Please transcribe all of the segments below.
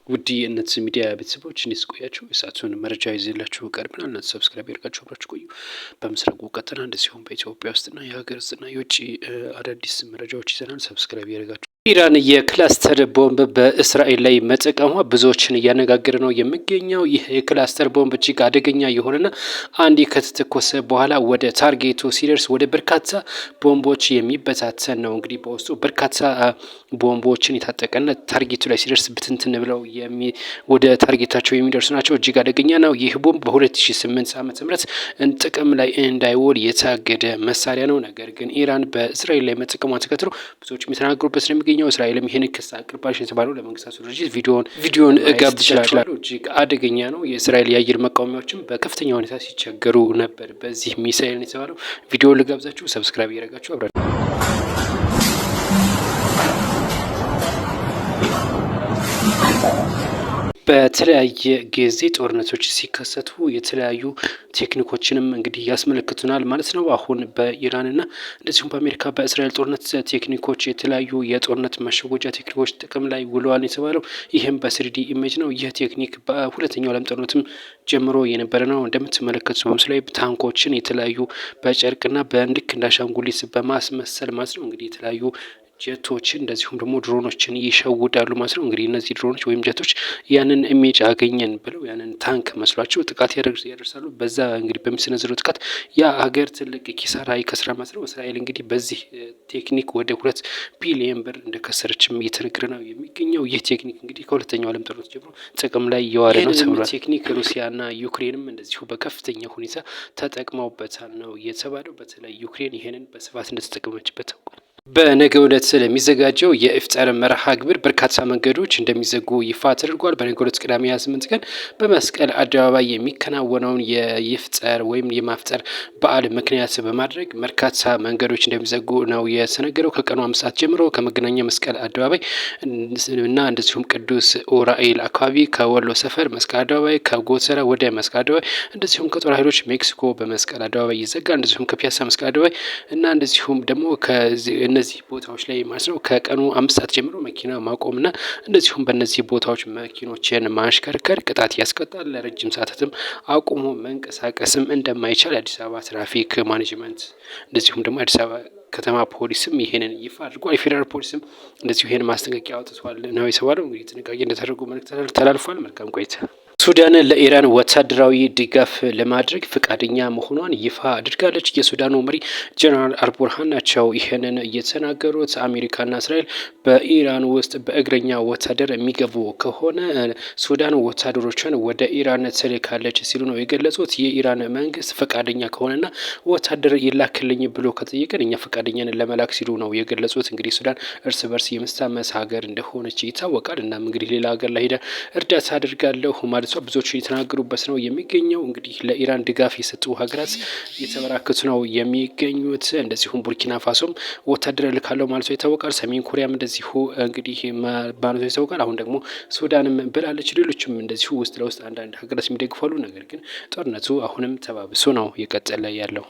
ውድ የእነት ሚዲያ ቤተሰቦች እንዴት ቆያችሁ? የሰዓቱን መረጃ ይዘላችሁ ቀርበናል። እናንተ ሰብስክራይብ ያደርጋችሁ አብራችሁ ቆዩ። በምስራቁ ቀጠና እንደዚሁም በኢትዮጵያ ውስጥና የሀገር ውስጥና የውጭ አዳዲስ መረጃዎች ይዘናል። ሰብስክራይብ ያደርጋችሁ። ኢራን የክላስተር ቦምብ በእስራኤል ላይ መጠቀሟ ብዙዎችን እያነጋገረ ነው የሚገኘው። ይህ የክላስተር ቦምብ እጅግ አደገኛ የሆነና አንዴ ከተተኮሰ በኋላ ወደ ታርጌቱ ሲደርስ ወደ በርካታ ቦምቦች የሚበታተን ነው። እንግዲህ በውስጡ በርካታ ቦምቦችን የታጠቀና ታርጌቱ ላይ ሲደርስ ብትንትን ብለው ወደ ታርጌታቸው የሚደርሱ ናቸው። እጅግ አደገኛ ነው። ይህ ቦምብ በ2008 ዓ.ም ጥቅም ላይ እንዳይውል የታገደ መሳሪያ ነው። ነገር ግን ኢራን በእስራኤል ላይ መጠቀሟን ተከትሎ ብዙዎች የሚተናገሩበት ነው የሚገኘው። እስራኤልም ይህን ክስ አቅርባሽ የተባለው ለመንግስታቱ ድርጅት ቪዲዮን ጋብዛችኋል። እጅግ አደገኛ ነው። የእስራኤል የአየር መቃወሚያዎችም በከፍተኛ ሁኔታ ሲቸገሩ ነበር በዚህ ሚሳኤል የተባለው። ቪዲዮን ልጋብዛችሁ፣ ሰብስክራይብ እያደረጋችሁ አብራ በተለያየ ጊዜ ጦርነቶች ሲከሰቱ የተለያዩ ቴክኒኮችንም እንግዲህ ያስመለክቱናል ማለት ነው። አሁን በኢራንና እንደዚሁም በአሜሪካ በእስራኤል ጦርነት ቴክኒኮች የተለያዩ የጦርነት ማሸጎጃ ቴክኒኮች ጥቅም ላይ ውለዋል የተባለው ይህም በስሪዲ ኢሜጅ ነው። ይህ ቴክኒክ በሁለተኛው ዓለም ጦርነትም ጀምሮ የነበረ ነው። እንደምትመለከቱ በምስሉ ላይ ታንኮችን የተለያዩ በጨርቅና በልክ እንደ አሻንጉሊት በማስመሰል ማለት ነው እንግዲህ የተለያዩ ጀቶችን እንደዚሁም ደግሞ ድሮኖችን ይሸውዳሉ ማለት ነው። እንግዲህ እነዚህ ድሮኖች ወይም ጀቶች ያንን ኢሜጅ አገኘን ብለው ያንን ታንክ መስሏቸው ጥቃት ያደርሳሉ። በዛ እንግዲህ በሚሰነዝረው ጥቃት ያ ሀገር ትልቅ ኪሳራ ይከስራ ማለት ነው። እስራኤል እንግዲህ በዚህ ቴክኒክ ወደ 2 ቢሊዮን ብር እንደከሰረችም እየተነገረ ነው የሚገኘው። ይህ ቴክኒክ እንግዲህ ከሁለተኛው ዓለም ጦርነት ጀምሮ ጥቅም ላይ እየዋለ ነው ተብሏል። ቴክኒክ ሩሲያና ዩክሬንም እንደዚሁ በከፍተኛ ሁኔታ ተጠቅመውበታል ነው የተባለው። በተለይ ዩክሬን ይሄንን በስፋት እንደተጠቀመችበት ታውቋል። በነገው ዕለት ስለሚዘጋጀው የኢፍጣር መርሃ ግብር በርካታ መንገዶች እንደሚዘጉ ይፋ ተደርጓል። በነገው ዕለት ቅዳሜ 28 ቀን በመስቀል አደባባይ የሚከናወነውን የኢፍጣር ወይም የማፍጠር በዓል ምክንያት በማድረግ በርካታ መንገዶች እንደሚዘጉ ነው የተነገረው። ከቀኑ 5 ሰዓት ጀምሮ ከመገናኛ መስቀል አደባባይ እና እንደዚሁም ቅዱስ ኡራኤል አካባቢ፣ ከወሎ ሰፈር መስቀል አደባባይ፣ ከጎተራ ወደ መስቀል አደባባይ እንደዚሁም ከጦር ኃይሎች ሜክሲኮ በመስቀል አደባባይ ይዘጋል። እንደዚሁም ከፒያሳ መስቀል አደባባይ እና እንደዚሁም ደግሞ እነዚህ ቦታዎች ላይ ማለት ነው ከቀኑ 5 ሰዓት ጀምሮ መኪና ማቆምና እንደዚሁም በእነዚህ ቦታዎች መኪኖችን ማሽከርከር ቅጣት ያስቀጣል። ለረጅም ሰዓታትም አቁሞ መንቀሳቀስም እንደማይቻል የአዲስ አበባ ትራፊክ ማኔጅመንት እንደዚሁም ደግሞ አዲስ አበባ ከተማ ፖሊስም ይሄንን ይፋ አድርጓል። የፌዴራል ፖሊስም እንደዚሁ ይሄን ማስጠንቀቂያ አውጥቷል ነው የተባለው። እንግዲህ ጥንቃቄ እንደተደረጉ መልእክት ተላልፏል። መልካም ቆይታ። ሱዳን ለኢራን ወታደራዊ ድጋፍ ለማድረግ ፈቃደኛ መሆኗን ይፋ አድርጋለች። የሱዳኑ መሪ ጀነራል አልቡርሃን ናቸው ይህንን እየተናገሩት። አሜሪካና እስራኤል በኢራን ውስጥ በእግረኛ ወታደር የሚገቡ ከሆነ ሱዳን ወታደሮቿን ወደ ኢራን ትልካለች ሲሉ ነው የገለጹት። የኢራን መንግስት ፈቃደኛ ከሆነና ወታደር ይላክልኝ ብሎ ከጠየቀን እኛ ፈቃደኛን ለመላክ ሲሉ ነው የገለጹት። እንግዲህ ሱዳን እርስ በርስ የምታመስ ሀገር እንደሆነች ይታወቃል። እናም እንግዲህ ሌላ ሀገር ላይ ሄዳ እርዳታ አድርጋለሁ ማለት ብዙዎች የተናገሩበት ነው የሚገኘው። እንግዲህ ለኢራን ድጋፍ የሰጡ ሀገራት የተበራከቱ ነው የሚገኙት። እንደዚሁም ቡርኪና ፋሶም ወታደር ልካለው ማለቷ ይታወቃል። ሰሜን ኮሪያም እንደዚሁ እንግዲህ ማለቷ ይታወቃል። አሁን ደግሞ ሱዳንም ብላለች። ሌሎችም እንደዚሁ ውስጥ ለውስጥ አንዳንድ ሀገራት የሚደግፋሉ። ነገር ግን ጦርነቱ አሁንም ተባብሶ ነው የቀጠለ ያለው።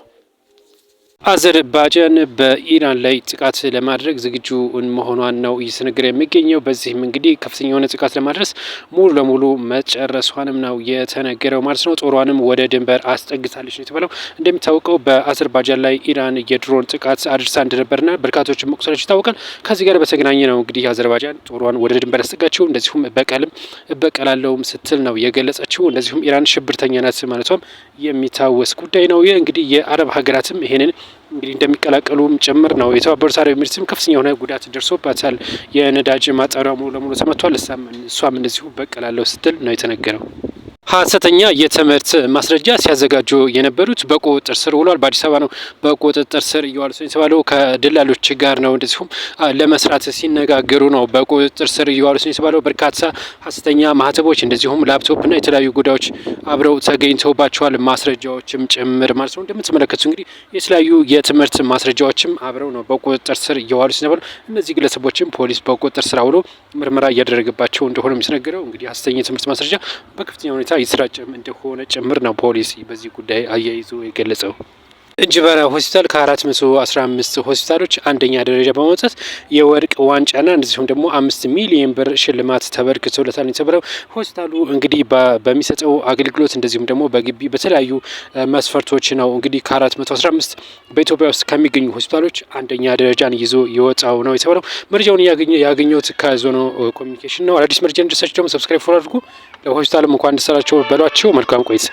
አዘርባጃን በኢራን ላይ ጥቃት ለማድረግ ዝግጁ መሆኗን ነው እየተነገረ የሚገኘው። በዚህም እንግዲህ ከፍተኛ የሆነ ጥቃት ለማድረስ ሙሉ ለሙሉ መጨረሷንም ነው የተነገረው ማለት ነው። ጦሯንም ወደ ድንበር አስጠግታለች ነው የተባለው። እንደሚታወቀው በአዘርባጃን ላይ ኢራን የድሮን ጥቃት አድርሳ እንደነበርና በርካቶችን መቁሰላቸው ይታወቃል። ከዚህ ጋር በተገናኘ ነው እንግዲህ አዘርባጃን ጦሯን ወደ ድንበር ያስጠጋቸው። እንደዚሁም እበቀላለሁም ስትል ነው የገለጸችው። እንደዚሁም ኢራን ሽብርተኛ ናት ማለቷም የሚታወስ ጉዳይ ነው። ይህ እንግዲህ የአረብ ሀገራትም ይሄንን እንግዲህ እንደሚቀላቀሉም ጭምር ነው። የተባበሩት አረብ ኤሚሬትስም ከፍተኛ የሆነ ጉዳት ደርሶባታል። የነዳጅ ማጣሪያ ሙሉ ለሙሉ ተመቷል። እሷም እንደዚሁ በቀላለሁ ስትል ነው የተነገረው። ሀሰተኛ የትምህርት ማስረጃ ሲያዘጋጁ የነበሩት በቁጥጥር ስር ውሏል። በአዲስ አበባ ነው በቁጥጥር ስር እየዋሉ የተባለው። ከደላሎች ጋር ነው እንደዚሁም ለመስራት ሲነጋገሩ ነው በቁጥጥር ስር እየዋሉ የተባለው። በርካታ ሀሰተኛ ማህተቦች እንደዚሁም ላፕቶፕና የተለያዩ ጉዳዮች አብረው ተገኝተውባቸዋል። ማስረጃዎችም ጭምር ማለት ነው። እንደምትመለከቱ እንግዲህ የተለያዩ የትምህርት ማስረጃዎችም አብረው ነው በቁጥጥር ስር እየዋሉ የተባለው። እነዚህ ግለሰቦችም ፖሊስ በቁጥጥር ስር አውሎ ምርመራ እያደረገባቸው እንደሆነ የሚነገረው። እንግዲህ ሀሰተኛ የትምህርት ማስረጃ በከፍተኛ ሁኔታ ይስራጭም እንደሆነ ጭምር ነው ፖሊሲ በዚህ ጉዳይ አያይዞ የገለጸው። እንጅባራ ሆስፒታል ከ415 ሆስፒታሎች አንደኛ ደረጃ በመውጣት የወርቅ ዋንጫና እንደዚሁም ደግሞ 5 ሚሊዮን ብር ሽልማት ተበርክቶለታል የተባለው ሆስፒታሉ እንግዲህ በሚሰጠው አገልግሎት እንደዚሁም ደግሞ በግቢ በተለያዩ መስፈርቶች ነው እንግዲህ ከ415 በኢትዮጵያ ውስጥ ከሚገኙ ሆስፒታሎች አንደኛ ደረጃን ይዞ የወጣው ነው የተባለው። መረጃውን ያገኘሁት ከዞኖ ኮሚኒኬሽን ነው። አዳዲስ መረጃ እንዲደርሳችሁ ደግሞ ሰብስክራይብ ፎሎ አድርጉ። ለሆስፒታልም እንኳን ደስ አላችሁ በሏቸው። መልካም ቆይታ።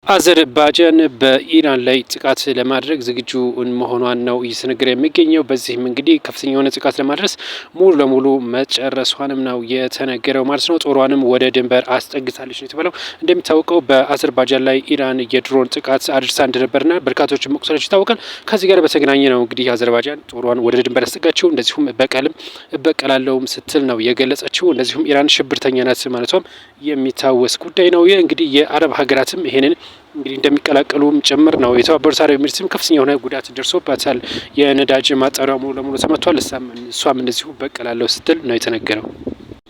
አዘርባጃን በኢራን ላይ ጥቃት ለማድረግ ዝግጁ መሆኗን ነው እየተነገረ የሚገኘው። በዚህም እንግዲህ ከፍተኛ የሆነ ጥቃት ለማድረስ ሙሉ ለሙሉ መጨረሷንም ነው የተነገረው ማለት ነው። ጦሯንም ወደ ድንበር አስጠግታለች ነው የተባለው። እንደሚታወቀው በአዘርባጃን ላይ ኢራን የድሮን ጥቃት አድርሳ እንደነበርና በርካቶችን መቁሰላቸው ይታወቃል። ከዚህ ጋር በተገናኘ ነው እንግዲህ አዘርባጃን ጦሯን ወደ ድንበር ያስጠጋችው። እንደዚሁም እበቀላለሁም ስትል ነው የገለጸችው። እንደዚሁም ኢራን ሽብርተኛ ናት ማለቷም የሚታወስ ጉዳይ ነው። ይህ እንግዲህ የአረብ ሀገራትም ይሄንን እንግዲህ እንደሚቀላቀሉም ጭምር ነው። የተባበሩት አረብ ኤሚሬትስም ከፍተኛ የሆነ ጉዳት ደርሶባታል። የነዳጅ ማጣሪያ ሙሉ ለሙሉ ተመቷል። እሷም እንደዚሁ በቀላለሁ ስትል ነው የተነገረው።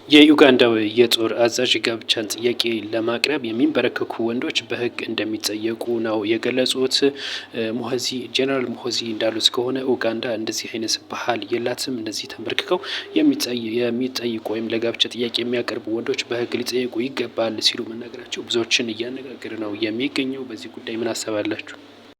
የዩጋንዳው የጦር አዛዥ ጋብቻን ጥያቄ ለማቅረብ የሚንበረከኩ ወንዶች በሕግ እንደሚጠየቁ ነው የገለጹት። ሙሆዚ ጄኔራል ሙሆዚ እንዳሉት ከሆነ ኡጋንዳ እንደዚህ አይነት ባህል የላትም። እነዚህ ተንበርክከው የሚጠይቁ ወይም ለጋብቻ ጥያቄ የሚያቀርቡ ወንዶች በሕግ ሊጠየቁ ይገባል ሲሉ መናገራቸው ብዙዎችን እያነጋገረ ነው የሚገኘው። በዚህ ጉዳይ ምን አሰባላችሁ?